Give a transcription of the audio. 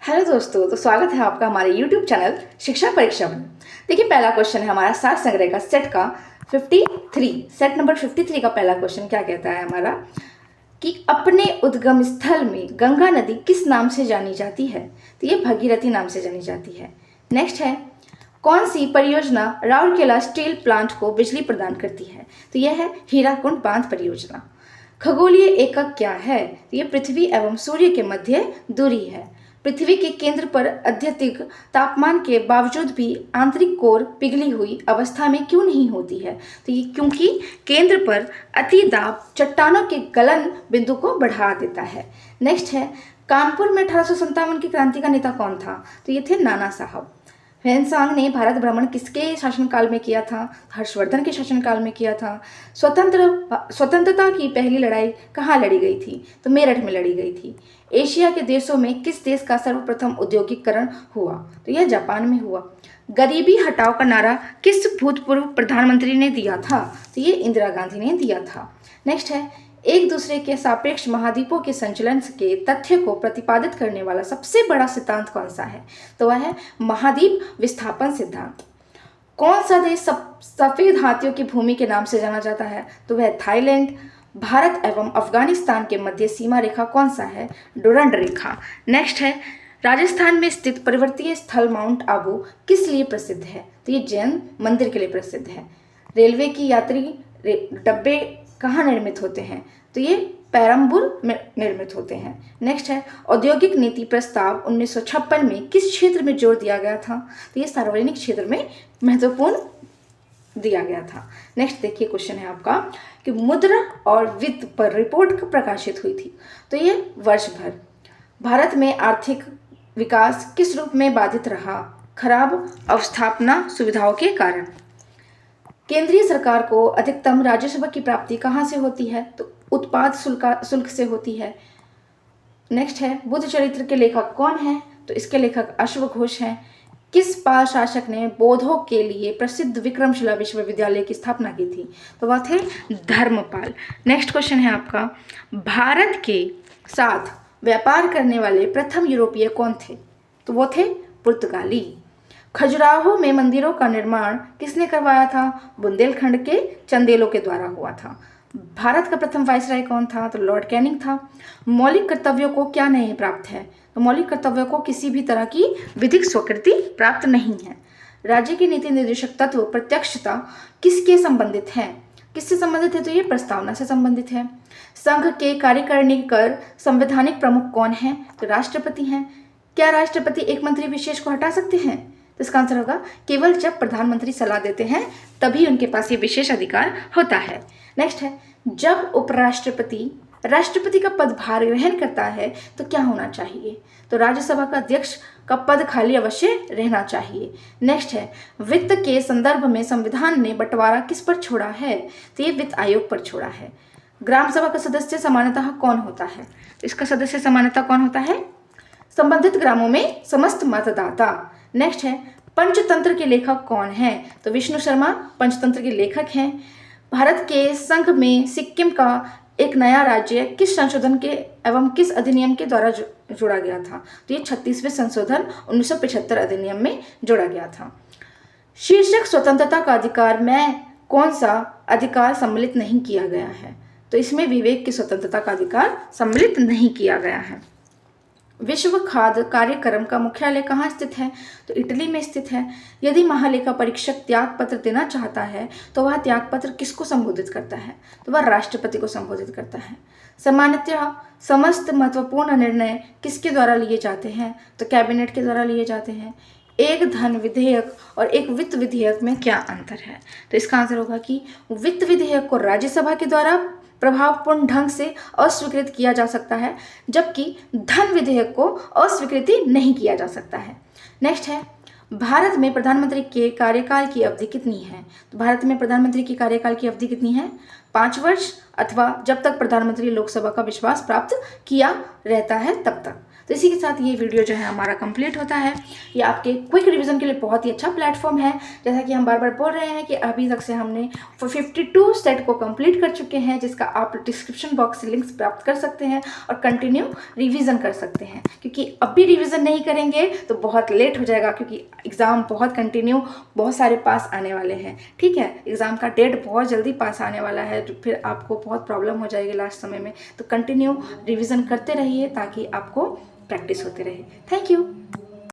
Hello दोस्तों, तो स्वागत है आपका हमारे YouTube चैनल शिक्षा परीक्षा में। देखिए, पहला क्वेश्चन है हमारा सार संग्रह का सेट का 53 सेट नंबर 53 का पहला क्वेश्चन क्या कहता है हमारा कि अपने उद्गम स्थल में गंगा नदी किस नाम से जानी जाती है। तो ये भगीरथी नाम से जानी जाती है। नेक्स्ट है, कौन सी परियोजना राउरकेला स्टील प्लांट को बिजली प्रदान करती है। तो यह है हीराकुंड बांध परियोजना। खगोलीय एकक क्या है। तो ये पृथ्वी एवं सूर्य के मध्य दूरी है। पृथ्वी के केंद्र पर अत्यधिक तापमान के बावजूद भी आंतरिक कोर पिघली हुई अवस्था में क्यों नहीं होती है। तो ये क्योंकि केंद्र पर अति दाब चट्टानों के गलन बिंदु को बढ़ा देता है। नेक्स्ट है, कानपुर में 1857 की क्रांति का नेता कौन था। तो ये थे नाना साहब। ह्वेनसांग ने भारत भ्रमण किसके शासनकाल में किया था। हर्षवर्धन के शासनकाल में किया था। स्वतंत्रता की पहली लड़ाई कहाँ लड़ी गई थी। तो मेरठ में लड़ी गई थी। एशिया के देशों में किस देश का सर्वप्रथम औद्योगिकरण हुआ। तो यह जापान में हुआ। गरीबी हटाओ का नारा किस भूतपूर्व प्रधानमंत्री ने दिया था। तो ये इंदिरा गांधी ने दिया था। नेक्स्ट है, एक दूसरे के सापेक्ष महाद्वीपों के संचलन के तथ्य को प्रतिपादित करने वाला सबसे बड़ा सिद्धांत कौन सा है। तो वह है महाद्वीप विस्थापन सिद्धांत। कौन सा देश सफेद हाथियों की भूमि के नाम से जाना जाता है। तो वह थाईलैंड। भारत एवं अफगानिस्तान के मध्य सीमा रेखा कौन सा है। डुरंड रेखा। नेक्स्ट है, राजस्थान में स्थित पर्वतीय स्थल माउंट आबू किस लिए प्रसिद्ध है। तो ये जैन मंदिर के लिए प्रसिद्ध है। रेलवे की यात्री डब्बे कहाँ निर्मित होते हैं। तो ये पेरम्बूर में निर्मित होते हैं। नेक्स्ट है, औद्योगिक नीति प्रस्ताव 1956 में किस क्षेत्र में जोर दिया गया था। तो ये सार्वजनिक क्षेत्र में महत्वपूर्ण दिया गया था। नेक्स्ट देखिए, क्वेश्चन है आपका कि मुद्रा और वित्त पर रिपोर्ट कब प्रकाशित हुई थी। तो ये वर्ष भर। भारत में आर्थिक विकास किस रूप में बाधित रहा। खराब अवस्थापना सुविधाओं के कारण। केंद्रीय सरकार को अधिकतम राजस्व की प्राप्ति कहाँ से होती है। तो उत्पाद शुल्क से होती है। नेक्स्ट है, बुद्ध चरित्र के लेखक कौन है। तो इसके लेखक अश्व घोष हैं। किस पाल शासक ने बौद्धों के लिए प्रसिद्ध विक्रमशिला विश्वविद्यालय की स्थापना की थी। तो वह थे धर्मपाल। नेक्स्ट क्वेश्चन है आपका, भारत के साथ व्यापार करने वाले प्रथम यूरोपीय कौन थे। तो वो थे पुर्तगाली। खजुराहो में मंदिरों का निर्माण किसने करवाया था। बुंदेलखंड के चंदेलों के द्वारा हुआ था। भारत का प्रथम वायसराय कौन था। तो लॉर्ड कैनिंग था। मौलिक कर्तव्यों को क्या नहीं प्राप्त है। तो मौलिक कर्तव्यों को किसी भी तरह की विधिक स्वीकृति प्राप्त नहीं है। राज्य के नीति निर्देशक तत्व प्रत्यक्षता किसके संबंधित है। किससे संबंधित है। तो ये प्रस्तावना से संबंधित है। संघ के कार्यकारिणी कर संवैधानिक प्रमुख कौन है। तो राष्ट्रपति हैं। क्या राष्ट्रपति एक मंत्री विशेष को हटा सकते हैं। तो इसका आंसर होगा केवल जब प्रधानमंत्री सलाह देते हैं तभी उनके पास ये विशेष अधिकार होता है। नेक्स्ट है, जब उपराष्ट्रपति राष्ट्रपति का पदभार ग्रहण करता है तो क्या होना चाहिए। तो राज्यसभा का अध्यक्ष का पद खाली अवश्य रहना चाहिए। नेक्स्ट है, वित्त के संदर्भ में संविधान ने बंटवारा किस पर छोड़ा है। तो ये वित्त आयोग पर छोड़ा है। ग्राम सभा का सदस्य सामान्यतः कौन होता है। तो इसका सदस्य सामान्यतः कौन होता है। संबंधित ग्रामों में समस्त मतदाता। नेक्स्ट है, पंचतंत्र के लेखक कौन है। तो विष्णु शर्मा पंचतंत्र के लेखक हैं। भारत के संघ में सिक्किम का एक नया राज्य किस संशोधन के एवं किस अधिनियम के द्वारा जोड़ा गया था। तो ये 36वें संशोधन 1975 अधिनियम में जोड़ा गया था। शीर्षक स्वतंत्रता का अधिकार में कौन सा अधिकार सम्मिलित नहीं किया गया है। तो इसमें विवेक की स्वतंत्रता का अधिकार सम्मिलित नहीं किया गया है। विश्व खाद्य कार्यक्रम का मुख्यालय कहाँ स्थित है। तो इटली में स्थित है। यदि महालेखा परीक्षक त्याग पत्र देना चाहता है तो वह त्याग पत्र किसको संबोधित करता है। तो वह राष्ट्रपति को संबोधित करता है। सामान्यतः समस्त महत्वपूर्ण निर्णय किसके द्वारा लिए जाते हैं। तो कैबिनेट के द्वारा लिए जाते हैं। एक धन विधेयक और एक वित्त विधेयक में क्या अंतर है। तो इसका आंसर होगा कि वित्त विधेयक को राज्यसभा के द्वारा प्रभावपूर्ण ढंग से अस्वीकृत किया जा सकता है, जबकि धन विधेयक को अस्वीकृति नहीं किया जा सकता है। नेक्स्ट है, भारत में प्रधानमंत्री के कार्यकाल की अवधि कितनी है। तो भारत में प्रधानमंत्री की कार्यकाल की अवधि कितनी है। 5 वर्ष अथवा जब तक प्रधानमंत्री लोकसभा का विश्वास प्राप्त किया रहता है तब तक। तो इसी के साथ ये वीडियो जो है हमारा कंप्लीट होता है। ये आपके क्विक रिवीजन के लिए बहुत ही अच्छा प्लेटफॉर्म है। जैसा कि हम बार बार बोल रहे हैं कि अभी तक से हमने 52 सेट को कंप्लीट कर चुके हैं, जिसका आप डिस्क्रिप्शन बॉक्स से लिंक्स प्राप्त कर सकते हैं और कंटिन्यू रिवीजन कर सकते हैं। क्योंकि अब भी रिवीजन नहीं करेंगे तो बहुत लेट हो जाएगा, क्योंकि एग्ज़ाम बहुत सारे पास आने वाले हैं। ठीक है, एग्ज़ाम का डेट बहुत जल्दी पास आने वाला है, तो फिर आपको बहुत प्रॉब्लम हो जाएगी लास्ट समय में। तो कंटिन्यू रिवीजन करते रहिए ताकि आपको प्रैक्टिस होते रहे। Thank you.